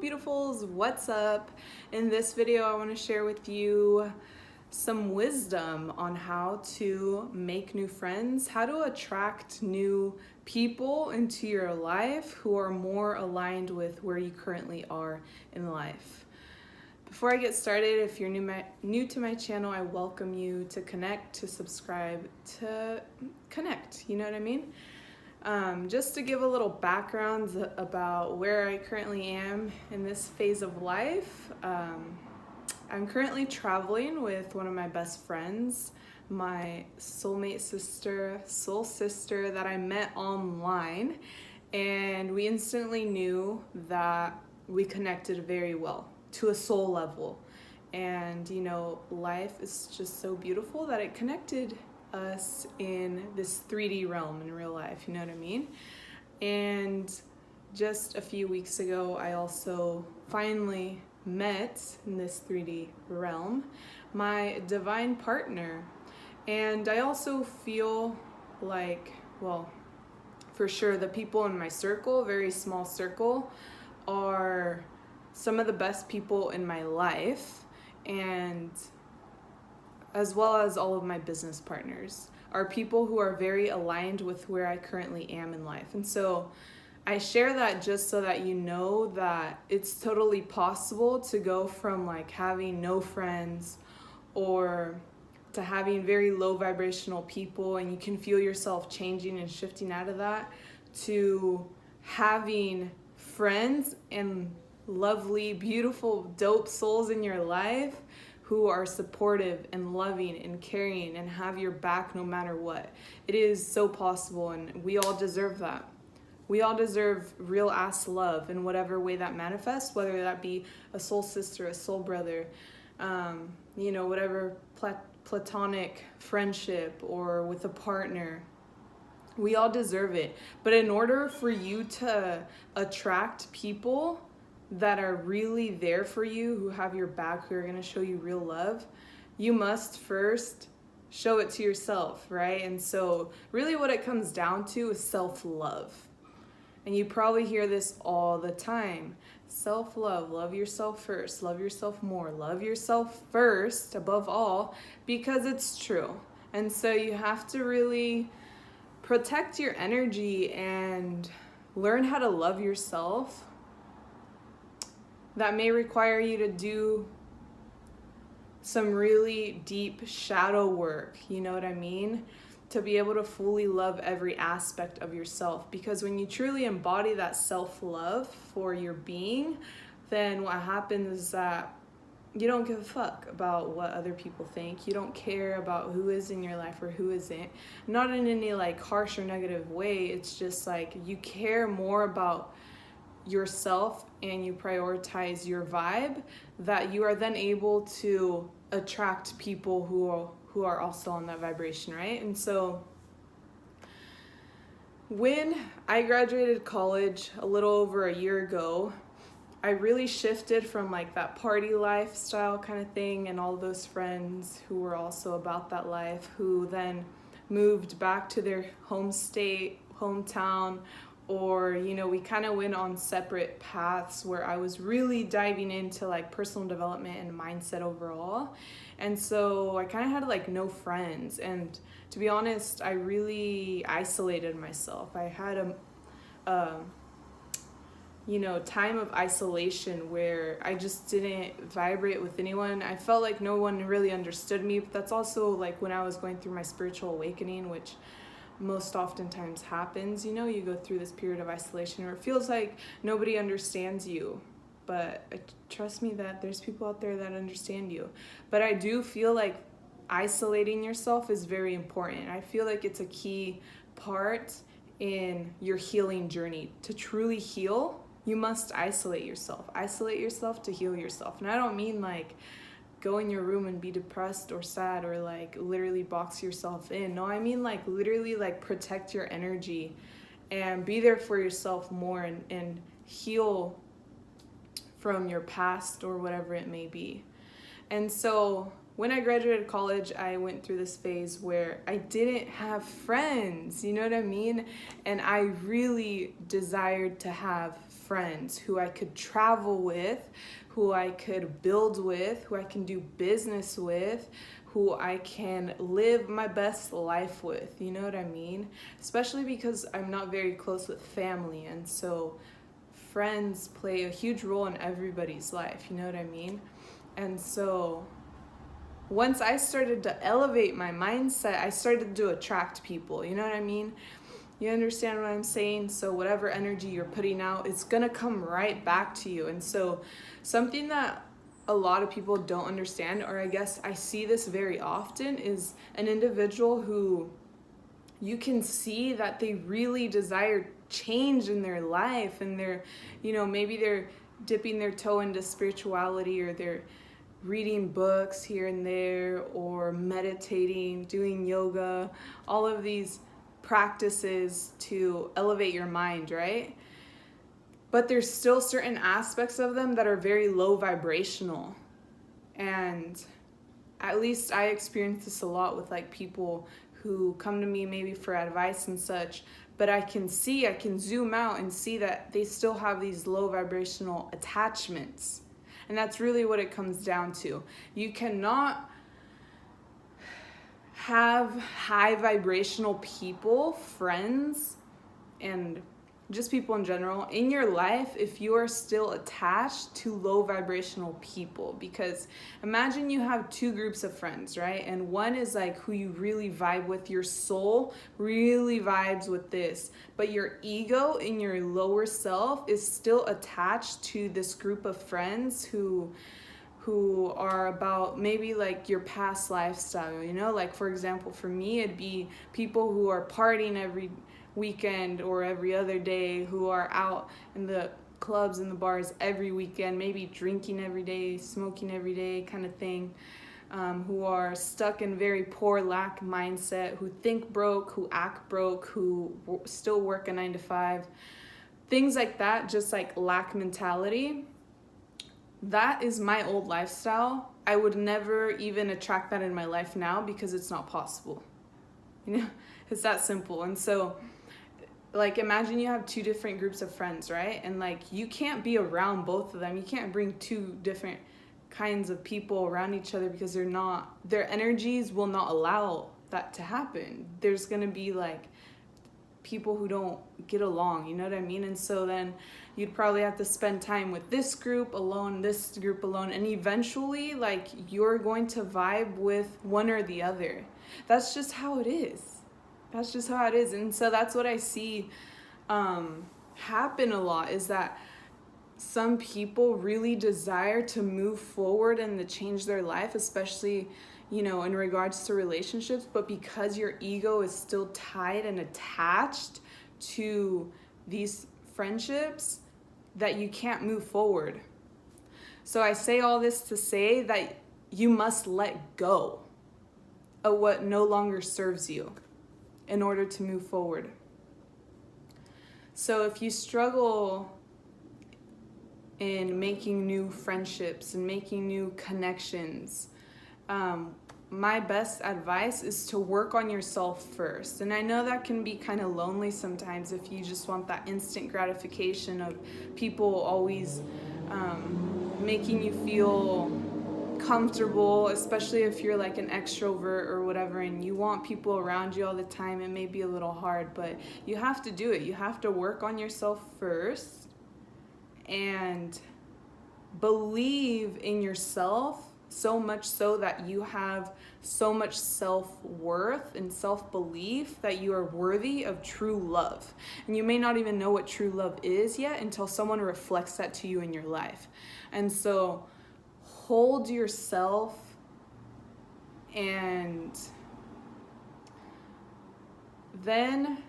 beautifuls, what's up? In this video I want to share with you some wisdom on how to make new friends, how to attract new people into your life who are more aligned with where you currently are in life. Before I get started, if you're new to my channel, I welcome you to connect, to subscribe, to connect, you know what I mean? Just to give a little background about where I currently am in this phase of life, I'm currently traveling with one of my best friends, my soulmate sister, soul sister that I met online, and we instantly knew that we connected very well to a soul level. And you know, life is just so beautiful that it connected us in this 3D realm in real life, you know what I mean? And just a few weeks ago, I also finally met in this 3D realm my divine partner. And I also feel like, well, for sure, the people in my circle, very small circle, are some of the best people in my life, and as well as all of my business partners are people who are very aligned with where I currently am in life. And so I share that just so that you know that it's totally possible to go from like having no friends or to having very low vibrational people, and you can feel yourself changing and shifting out of that, to having friends and lovely, beautiful, dope souls in your life who are supportive and loving and caring and have your back no matter what. It is so possible, and we all deserve that. We all deserve real ass love in whatever way that manifests, whether that be a soul sister, a soul brother, you know, whatever platonic friendship or with a partner. We all deserve it. But in order for you to attract people that are really there for you, who have your back, who are going to show you real love, you must first show it to yourself, right? And so really what it comes down to is self-love. And you probably hear this all the time. Self-love, love yourself first, love yourself more, love yourself first above all, because it's true. And so you have to really protect your energy and learn how to love yourself. That may require you to do some really deep shadow work, you know what I mean? To be able to fully love every aspect of yourself. Because when you truly embody that self-love for your being, then what happens is that you don't give a fuck about what other people think. You don't care about who is in your life or who isn't. Not in any like harsh or negative way. It's just like you care more about yourself and you prioritize your vibe, that you are then able to attract people who are also on that vibration, right? And so when I graduated college a little over a year ago, I really shifted from like that party lifestyle kind of thing and all those friends who were also about that life, who then moved back to their home state, hometown, or you know, we kind of went on separate paths where I was really diving into like personal development and mindset overall. And so I kind of had like no friends, and to be honest, I really isolated myself. I had a you know, time of isolation where I just didn't vibrate with anyone. I felt like no one really understood me, but that's also like when I was going through my spiritual awakening, which most oftentimes happens. You know, you go through this period of isolation where it feels like nobody understands you, but trust me that there's people out there that understand you. But I do feel like isolating yourself is very important. I feel like it's a key part in your healing journey. To truly heal, you must isolate yourself. Isolate yourself to heal yourself. And I don't mean like go in your room and be depressed or sad or like literally box yourself in. No, I mean like literally like protect your energy and be there for yourself more, and heal from your past or whatever it may be. And so when I graduated college, I went through this phase where I didn't have friends, you know what I mean? And I really desired to have friends who I could travel with, who I could build with, who I can do business with, who I can live my best life with. You know what I mean? Especially because I'm not very close with family, and so friends play a huge role in everybody's life. You know what I mean? And so once I started to elevate my mindset, I started to attract people. You know what I mean? You understand what I'm saying? So whatever energy you're putting out, it's gonna come right back to you. And so something that a lot of people don't understand, or I guess I see this very often, is an individual who you can see that they really desire change in their life, and they're, maybe they're dipping their toe into spirituality, or they're reading books here and there, or meditating, doing yoga, all of these practices to elevate your mind, right? But there's still certain aspects of them that are very low vibrational. And at least I experience this a lot with like people who come to me maybe for advice and such, but I can zoom out and see that they still have these low vibrational attachments. And that's really what it comes down to. You cannot have high vibrational people, friends, and just people in general in your life if you are still attached to low vibrational people. Because imagine you have two groups of friends, right? And one is like who you really vibe with, your soul really vibes with this, but your ego in your lower self is still attached to this group of friends who are about maybe like your past lifestyle, like for example, for me, it'd be people who are partying every weekend or every other day, who are out in the clubs and the bars every weekend, maybe drinking every day, smoking every day kind of thing, who are stuck in very poor lack mindset, who think broke, who act broke, who still work a 9-to-5, things like that, just like lack mentality. That is my old lifestyle. I would never even attract that in my life now because it's not possible. It's that simple. And so, like, imagine you have two different groups of friends, right? And like, you can't be around both of them. You can't bring two different kinds of people around each other because their energies will not allow that to happen. There's gonna be like people who don't get along, you know what I mean? And so then you'd probably have to spend time with this group alone, this group alone, and eventually like you're going to vibe with one or the other. That's just how it is. And so that's what I see happen a lot, is that some people really desire to move forward and to change their life, especially in regards to relationships, but because your ego is still tied and attached to these friendships, that you can't move forward. So I say all this to say that you must let go of what no longer serves you in order to move forward. So if you struggle in making new friendships and making new connections, my best advice is to work on yourself first. And I know that can be kind of lonely sometimes if you just want that instant gratification of people always making you feel comfortable, especially if you're like an extrovert or whatever and you want people around you all the time. It may be a little hard, but you have to do it. You have to work on yourself first and believe in yourself so much so that you have so much self-worth and self-belief that you are worthy of true love. And you may not even know what true love is yet until someone reflects that to you in your life. And so hold yourself and then,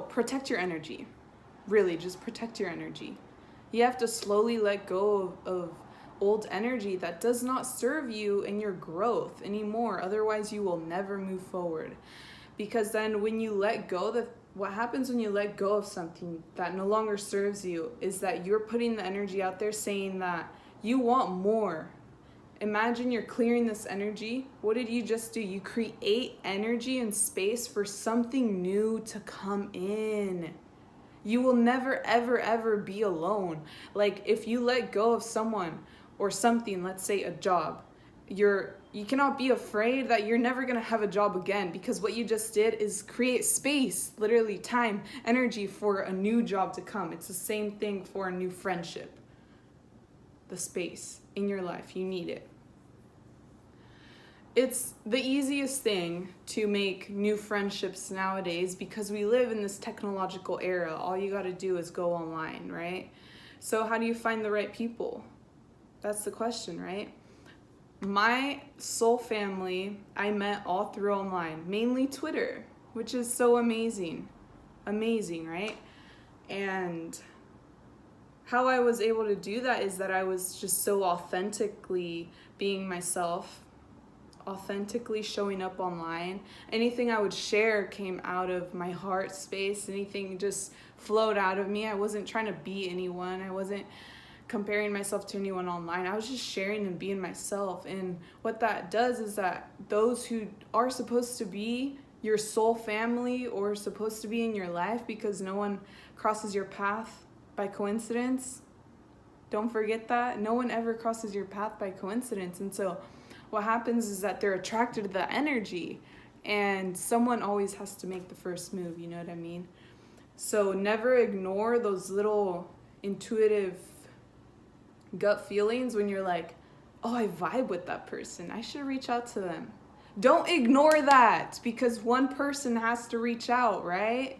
protect your energy. Really, just protect your energy. You have to slowly let go of old energy that does not serve you in your growth anymore. Otherwise, you will never move forward. Because then when you let go, what happens when you let go of something that no longer serves you is that you're putting the energy out there saying that you want more. Imagine you're clearing this energy. What did you just do? You create energy and space for something new to come in. You will never, ever, ever be alone. Like if you let go of someone or something, let's say a job, you cannot be afraid that you're never going to have a job again, because what you just did is create space, literally time, energy for a new job to come. It's the same thing for a new friendship. The space in your life, you need it. It's the easiest thing to make new friendships nowadays because we live in this technological era. All you got to do is go online, right? So how do you find the right people? That's the question, right? My soul family, I met all through online, mainly Twitter, which is so amazing. Amazing, right? And how I was able to do that is that I was just so authentically being myself, authentically showing up online. Anything I would share came out of my heart space. Anything just flowed out of me. I wasn't trying to be anyone. I wasn't comparing myself to anyone online. I was just sharing and being myself. And what that does is that those who are supposed to be your soul family or supposed to be in your life, because no one crosses your path by coincidence. Don't forget that. No one ever crosses your path by coincidence. And so what happens is that they're attracted to the energy, and someone always has to make the first move, you know what I mean? So never ignore those little intuitive gut feelings when you're like, oh, I vibe with that person, I should reach out to them. Don't ignore that, because one person has to reach out, right?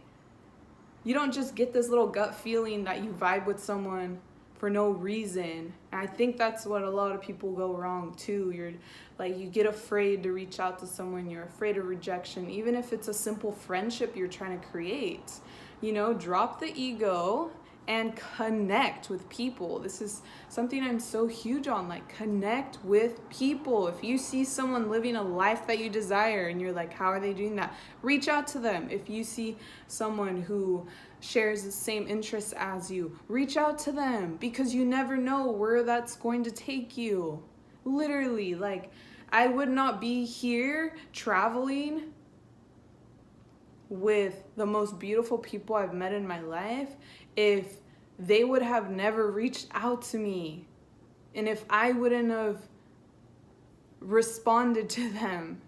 You don't just get this little gut feeling that you vibe with someone for no reason. And I think that's what a lot of people go wrong too. You're like, you get afraid to reach out to someone, you're afraid of rejection, even if it's a simple friendship you're trying to create. You know, drop the ego and connect with people. This is something I'm so huge on, like connect with people. If you see someone living a life that you desire and you're like, how are they doing that? Reach out to them. If you see someone who shares the same interests as you, reach out to them, because you never know where that's going to take you. Literally, like I would not be here traveling with the most beautiful people I've met in my life if they would have never reached out to me, and if I wouldn't have responded to them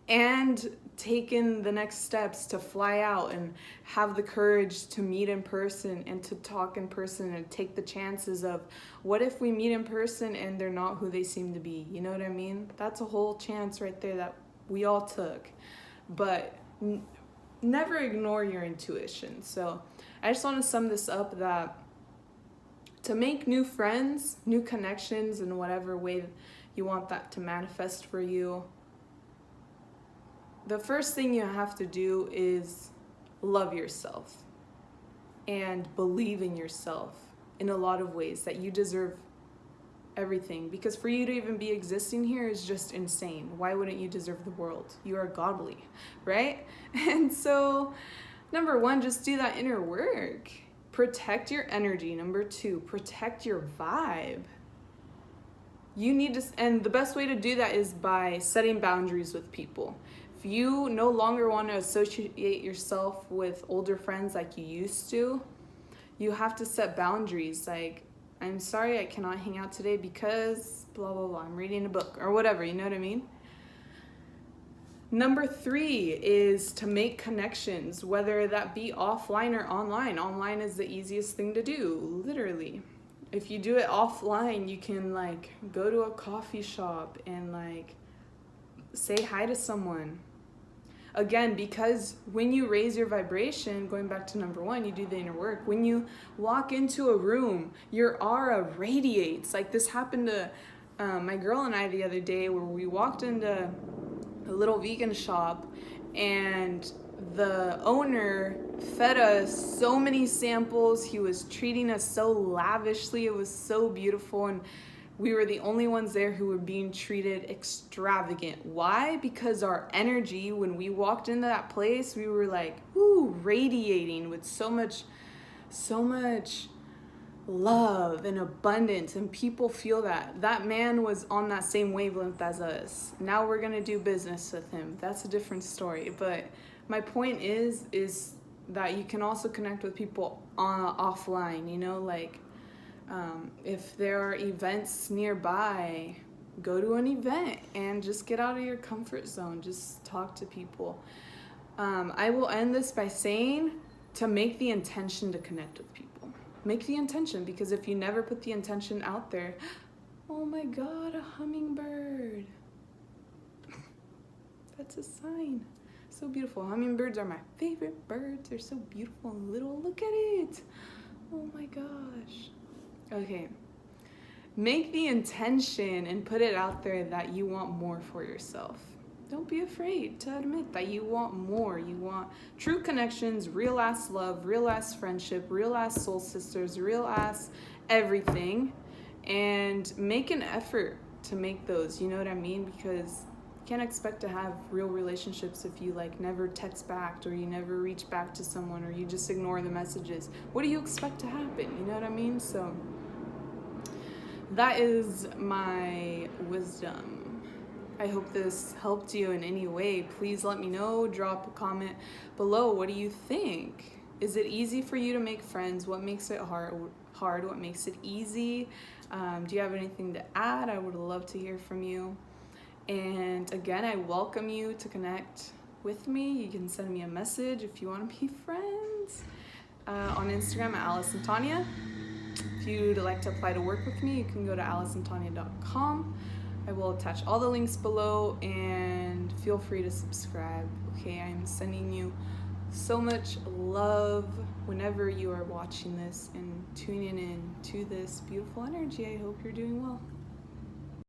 and taken the next steps to fly out and have the courage to meet in person and to talk in person and take the chances of, what if we meet in person and they're not who they seem to be? You know what I mean? That's a whole chance right there that we all took. But never ignore your intuition. So I just want to sum this up, that to make new friends, new connections in whatever way you want that to manifest for you, the first thing you have to do is love yourself and believe in yourself in a lot of ways, that you deserve everything. Because for you to even be existing here is just insane. Why wouldn't you deserve the world? You are godly, right? And so, number one, just do that inner work. Protect your energy. Number two, protect your vibe. You need to, and the best way to do that is by setting boundaries with people. If you no longer want to associate yourself with older friends like you used to, you have to set boundaries. Like, I'm sorry, I cannot hang out today because blah, blah, blah, I'm reading a book or whatever, you know what I mean? Number three is to make connections, whether that be offline or online. Online is the easiest thing to do, literally. If you do it offline, you can like go to a coffee shop and like say hi to someone. Again, because when you raise your vibration, going back to number one, you do the inner work. When you walk into a room, your aura radiates. Like this happened to my girl and I the other day, where we walked into a little vegan shop and the owner fed us so many samples. He was treating us so lavishly. It was so beautiful, and we were the only ones there who were being treated extravagant. Why? Because our energy, when we walked into that place, we were like, ooh, radiating with so much love and abundance, and people feel that. That man was on that same wavelength as us. Now we're gonna do business with him. That's a different story. But my point is that you can also connect with people offline, you know, like if there are events nearby, go to an event and just get out of your comfort zone. Just talk to people. I will end this by saying to make the intention to connect with people. Make the intention, because if you never put the intention out there, oh my God, a hummingbird. That's a sign. So beautiful. Hummingbirds are my favorite birds. They're so beautiful and little. Look at it. Oh my gosh. Okay. Make the intention and put it out there that you want more for yourself. Don't be afraid to admit that you want more. You want true connections, real ass love, real ass friendship, real ass soul sisters, real ass everything. And make an effort to make those, you know what I mean? Because you can't expect to have real relationships if you like never text back, or you never reach back to someone, or you just ignore the messages. What do you expect to happen? You know what I mean? So that is my wisdom. I hope this helped you in any way. Please let me know. Drop a comment below. What do you think? Is it easy for you to make friends? What makes it hard? What makes it easy? Do you have anything to add? I would love to hear from you. And again, I welcome you to connect with me. You can send me a message if you want to be friends on Instagram at Alice and Tanya. If you'd like to apply to work with me, you can go to aliceandtanya.com. I will attach all the links below, and feel free to subscribe. Okay, I'm sending you so much love whenever you are watching this and tuning in to this beautiful energy. I hope you're doing well.